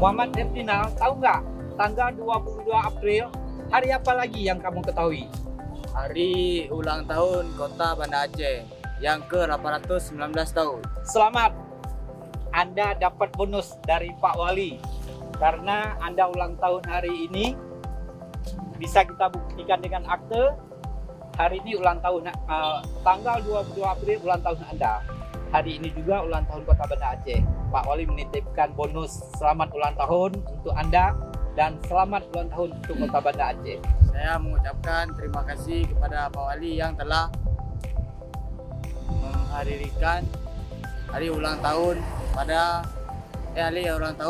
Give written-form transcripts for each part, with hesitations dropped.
Muhammad Hertinal, tahu nggak tanggal 22 April hari apa lagi yang kamu ketahui? Hari ulang tahun Kota Banda Aceh yang ke-819 tahun. Selamat, Anda dapat bonus dari Pak Wali karena Anda ulang tahun hari ini. Bisa kita buktikan dengan akte. Hari ini ulang tahun tanggal 22 April ulang tahun Anda. Hari ini juga ulang tahun Kota Banda Aceh. Pak Wali menitipkan bonus selamat ulang tahun untuk Anda dan selamat ulang tahun untuk Kota Banda Aceh. Saya mengucapkan terima kasih kepada Pak Wali yang telah menghadirkan hari ulang tahun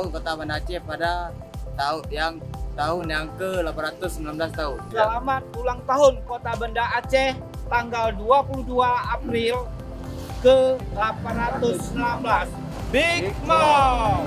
Kota Banda Aceh pada tahun yang ke-819 tahun. Selamat ulang tahun Kota Banda Aceh tanggal 22 April ke-819. Big Mom!